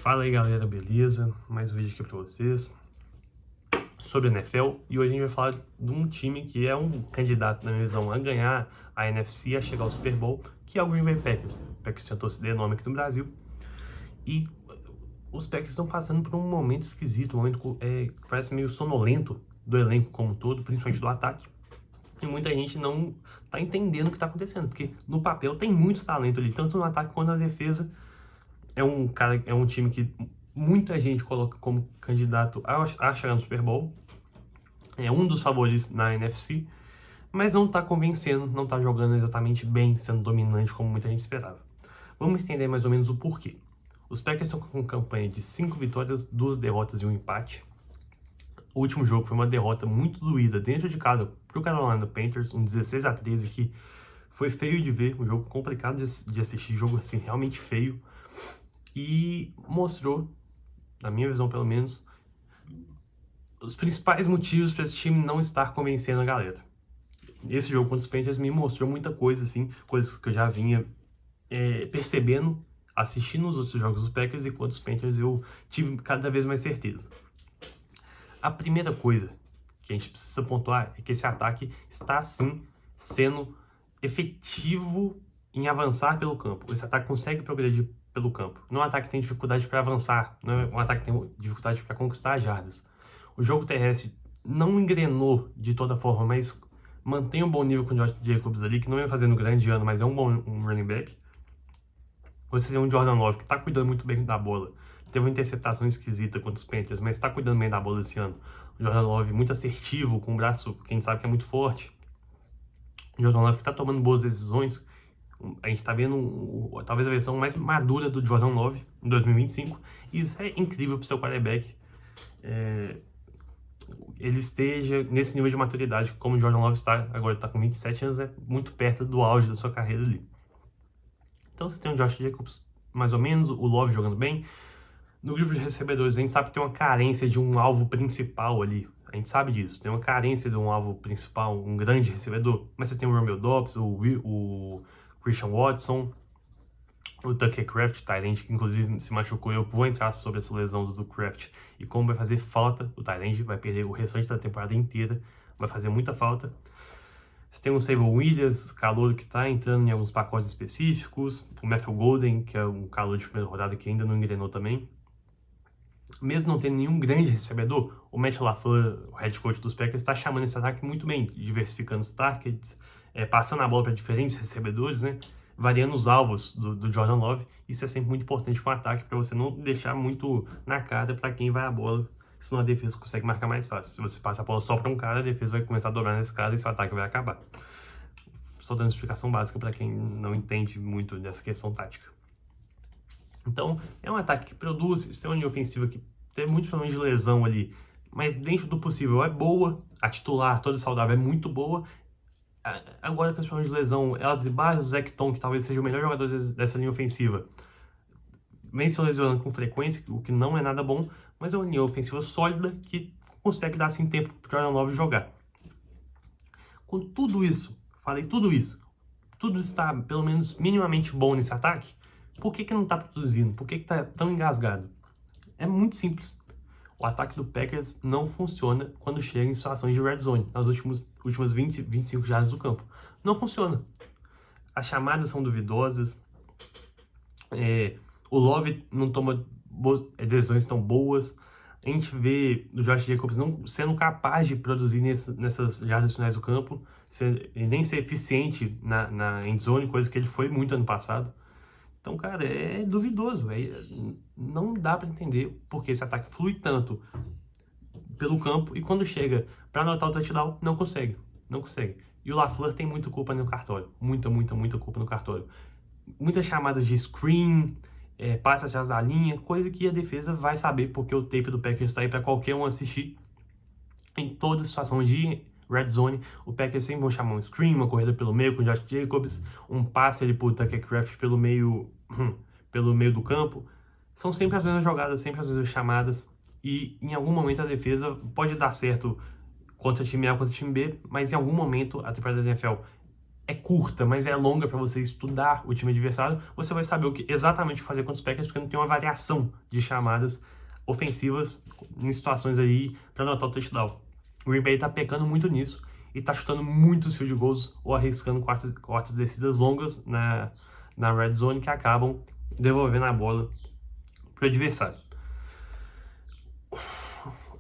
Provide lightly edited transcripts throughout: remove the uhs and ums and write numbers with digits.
Fala aí galera, beleza? Mais um vídeo aqui pra vocês sobre a NFL e hoje a gente vai falar de um time que é um candidato na minha visão a ganhar a NFC, a chegar ao Super Bowl, que é o Green Bay Packers. O Packers tem a torcida enorme aqui no Brasil e os Packers estão passando por um momento esquisito, um momento que parece meio sonolento do elenco como um todo, principalmente do ataque. E muita gente não tá entendendo o que tá acontecendo, porque no papel tem muito talento ali, tanto no ataque quanto na defesa. É um time que muita gente coloca como candidato a chegar no Super Bowl. É um dos favoritos na NFC, mas não tá convencendo, não tá jogando exatamente bem, sendo dominante como muita gente esperava. Vamos entender mais ou menos o porquê. Os Packers estão com campanha de 5 vitórias, 2 derrotas e 1 empate. O último jogo foi uma derrota muito doída dentro de casa pro Carolina Panthers, um 16-13 que foi feio de ver, um jogo complicado de assistir, jogo assim realmente feio. E mostrou, na minha visão pelo menos, os principais motivos para esse time não estar convencendo a galera. Esse jogo contra os Panthers me mostrou muita coisa, assim, coisas que eu já vinha percebendo, assistindo os outros jogos dos Packers, e contra os Panthers eu tive cada vez mais certeza. A primeira coisa que a gente precisa pontuar é que esse ataque está, sim, sendo efetivo em avançar pelo campo. Esse ataque consegue progredir pelo campo. Não é um ataque que tem dificuldade para avançar, não é um ataque que tem dificuldade para conquistar jardas. O jogo terrestre não engrenou de toda forma, mas mantém um bom nível com o Josh Jacobs ali, que não vem fazendo um grande ano, mas é um bom running back. Você tem um Jordan Love que está cuidando muito bem da bola. Teve uma interceptação esquisita contra os Panthers, mas está cuidando bem da bola esse ano. O Jordan Love muito assertivo, com o braço que a gente sabe que é muito forte. O Jordan Love está tomando boas decisões. A gente está vendo talvez a versão mais madura do Jordan Love em 2025. E isso é incrível para o seu quarterback. Ele esteja nesse nível de maturidade, como o Jordan Love está agora, está com 27 anos, é muito perto do auge da sua carreira ali. Então você tem o Josh Jacobs mais ou menos, o Love jogando bem. No grupo de recebedores a gente sabe que tem uma carência de um alvo principal ali. A gente sabe disso, tem uma carência de um alvo principal, um grande recebedor. Mas você tem o Romeo Doubs, o Christian Watson, o Tucker Kraft, Tyrande, que inclusive se machucou. Eu vou entrar sobre essa lesão do Kraft e como vai fazer falta. O Tyrande vai perder o restante da temporada inteira, vai fazer muita falta. Você tem o Savon Williams, calor que está entrando em alguns pacotes específicos. O Matthew Golden, que é um calor de primeira rodada que ainda não engrenou também. Mesmo não tendo nenhum grande recebedor, o Matt LaFleur, o head coach dos Packers, está chamando esse ataque muito bem, diversificando os targets, passando a bola para diferentes recebedores, né? Variando os alvos do Jordan Love. Isso é sempre muito importante para o ataque, para você não deixar muito na cara para quem vai a bola, senão a defesa consegue marcar mais fácil. Se você passa a bola só para um cara, a defesa vai começar a dobrar nesse cara e seu ataque vai acabar. Só dando explicação básica para quem não entende muito dessa questão tática. Então, é um ataque que produz, isso é uma linha ofensiva que tem muitos problemas de lesão ali, mas dentro do possível é boa, a titular toda saudável é muito boa. Agora com os problemas de lesão, Elvis e Barros, o Zach Tom, que talvez seja o melhor jogador dessa linha ofensiva, vem se lesionando com frequência, o que não é nada bom, mas é uma linha ofensiva sólida que consegue dar assim tempo para o Jordan Love jogar. Com tudo isso, tudo está pelo menos minimamente bom nesse ataque. Por que não está produzindo? Por que está tão engasgado? É muito simples. O ataque do Packers não funciona quando chega em situações de red zone, nas últimas 20, 25 jardas do campo. Não funciona. As chamadas são duvidosas. O Love não toma decisões tão boas. A gente vê o Josh Jacobs não sendo capaz de produzir nessas jardas finais do campo, e nem ser eficiente na endzone, coisa que ele foi muito ano passado. Então, cara, é duvidoso. Não dá para entender porque esse ataque flui tanto pelo campo e quando chega para anotar o touchdown, não consegue. Não consegue. E o LaFleur tem muita culpa no cartório. Muita culpa no cartório. Muitas chamadas de screen, passes atrás da linha, coisa que a defesa vai saber porque o tape do Packers está aí para qualquer um assistir. Em toda situação de red zone, o Packers sempre vão chamar um screen, uma corrida pelo meio com o Josh Jacobs, um passe ali pro Tucker Kraft pelo meio do campo. São sempre as mesmas jogadas, sempre as mesmas chamadas, e em algum momento a defesa pode dar certo contra time A, contra time B, mas em algum momento a temporada da NFL é curta, mas é longa para você estudar o time adversário, você vai saber exatamente o que fazer contra os Packers, porque não tem uma variação de chamadas ofensivas em situações aí para anotar o touchdown. O Green Bay tá pecando muito nisso e tá chutando muitos field goals ou arriscando quartas descidas longas na red zone que acabam devolvendo a bola pro adversário.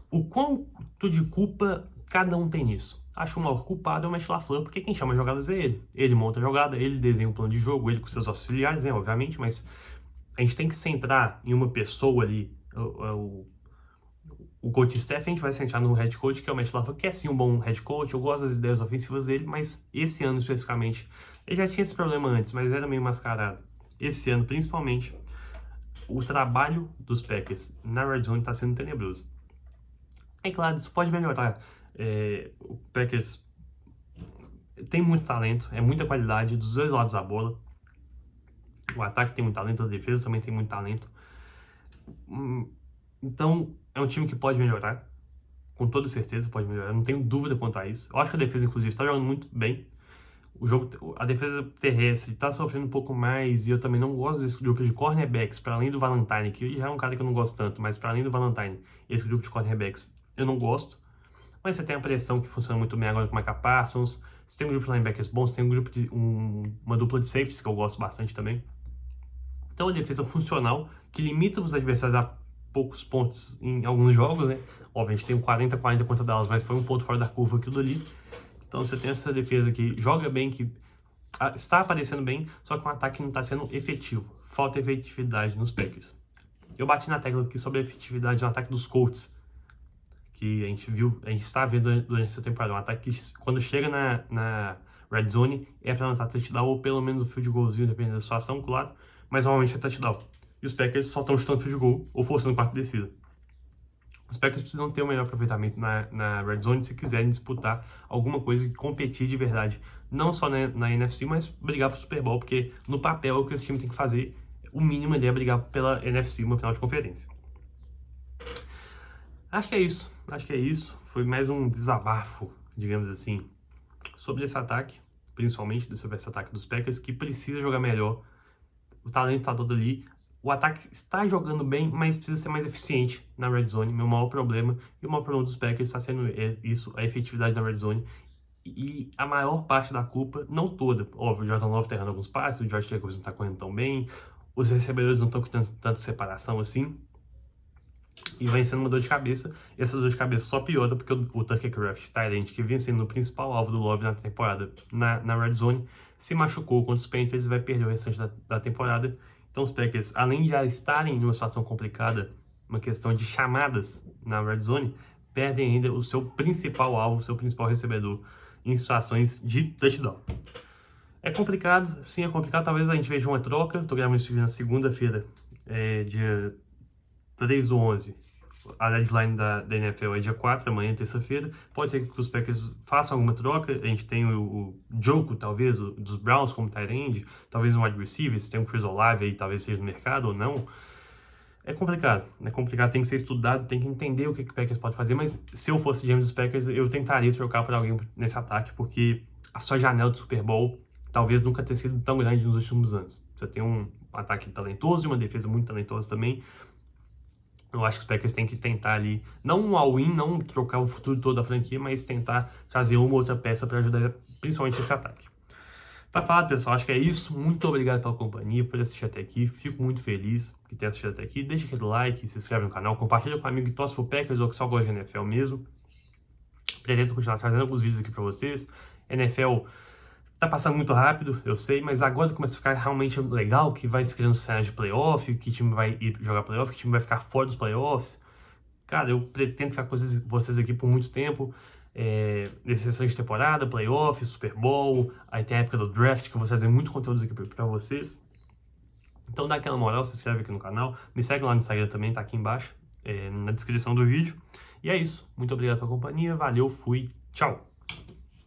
O quanto de culpa cada um tem nisso? Acho que o maior culpado é o Matt LaFleur, porque quem chama jogadas é ele. Ele monta a jogada, ele desenha um plano de jogo, ele com seus auxiliares, né, obviamente, mas a gente tem que centrar em uma pessoa ali. O coach staff, a gente vai centrar no head coach, que é o Matt LaFleur, que é sim um bom head coach, eu gosto das ideias ofensivas dele, mas esse ano especificamente, ele já tinha esse problema antes, mas era meio mascarado. Esse ano, principalmente, o trabalho dos Packers na red zone está sendo tenebroso. É claro, isso pode melhorar. O Packers tem muito talento, é muita qualidade dos dois lados da bola. O ataque tem muito talento, a defesa também tem muito talento. Então, é um time que pode melhorar. Com toda certeza pode melhorar, não tenho dúvida quanto a isso. Eu acho que a defesa, inclusive, está jogando muito bem. A defesa terrestre está sofrendo um pouco mais, e eu também não gosto desse grupo de cornerbacks, para além do Valentine, que já é um cara que eu não gosto tanto, mas para além do Valentine, esse grupo de cornerbacks eu não gosto. Mas você tem a pressão que funciona muito bem agora com o Micah Parsons, você tem um grupo de linebackers bons, você tem um grupo de uma dupla de safeties que eu gosto bastante também. Então, a defesa funcional, que limita os adversários a poucos pontos em alguns jogos, né? Obviamente tem um 40-40 contra Dallas, mas foi um ponto fora da curva aquilo ali. Então você tem essa defesa que joga bem, que está aparecendo bem, só que o ataque não está sendo efetivo. Falta efetividade nos Packers. Eu bati na tecla aqui sobre a efetividade no ataque dos Colts, que a gente está vendo durante essa temporada. Um ataque que, quando chega na red zone, é para anotar touchdown ou pelo menos o field goalzinho, dependendo da situação, claro, mas normalmente é touchdown. E os Packers só estão chutando field goal ou forçando quarta descida. Os Packers precisam ter o melhor aproveitamento na red zone se quiserem disputar alguma coisa e competir de verdade. Não só na NFC, mas brigar pro Super Bowl, porque no papel o que esse time tem que fazer, o mínimo ali é brigar pela NFC uma final de conferência. Acho que é isso. Foi mais um desabafo, digamos assim, sobre esse ataque, principalmente sobre esse ataque dos Packers, que precisa jogar melhor. O talento tá todo ali. O ataque está jogando bem, mas precisa ser mais eficiente na red zone. Meu maior problema, e o maior problema dos Packers está sendo isso, a efetividade na red zone. E a maior parte da culpa, não toda, óbvio, o Jordan Love está errando alguns passes, o Josh Jacobs não está correndo tão bem, os recebedores não estão com tanta separação assim, e vai sendo uma dor de cabeça, e essa dor de cabeça só piora porque o Tucker Kraft, Tyrant, que vinha sendo o principal alvo do Love na temporada, na red zone, se machucou contra os Panthers e vai perder o restante da temporada. Então os Packers, além de já estarem em uma situação complicada, uma questão de chamadas na red zone, perdem ainda o seu principal alvo, o seu principal recebedor em situações de touchdown. É complicado, sim, é complicado. Talvez a gente veja uma troca. Estou gravando isso na segunda-feira, dia 3/11. A deadline da NFL é dia 4, amanhã, terça-feira. Pode ser que os Packers façam alguma troca. A gente tem o Joko, talvez, dos Browns como tight end, talvez um wide receiver, se tem um Chris Olave aí, talvez seja no mercado ou não. É complicado, tem que ser estudado, tem que entender o que o Packers pode fazer, mas se eu fosse GM dos Packers, eu tentaria trocar por alguém nesse ataque, porque a sua janela de Super Bowl talvez nunca tenha sido tão grande nos últimos anos. Você tem um ataque talentoso e uma defesa muito talentosa também. Eu acho que os Packers têm que tentar ali, não um all-in, não trocar o futuro todo da franquia, mas tentar trazer uma ou outra peça para ajudar principalmente esse ataque. Tá falado, pessoal, acho que é isso. Muito obrigado pela companhia, por assistir até aqui. Fico muito feliz que tenha assistido até aqui. Deixa aquele like, se inscreve no canal, compartilha com um amigo que torce pro Packers ou que só gosta de NFL mesmo. Pretendo continuar trazendo alguns vídeos aqui para vocês. NFL tá passando muito rápido, eu sei, mas agora começa a ficar realmente legal, que vai se criando cenário de playoff, que time vai ir jogar playoff, que time vai ficar fora dos playoffs. Cara, eu pretendo ficar com vocês aqui por muito tempo, nessa sessão de temporada, playoff, Super Bowl, aí tem a época do draft, que eu vou trazer muito conteúdo aqui pra vocês. Então dá aquela moral, se inscreve aqui no canal, me segue lá no Instagram também, tá aqui embaixo, na descrição do vídeo. E é isso, muito obrigado pela companhia, valeu, fui, tchau!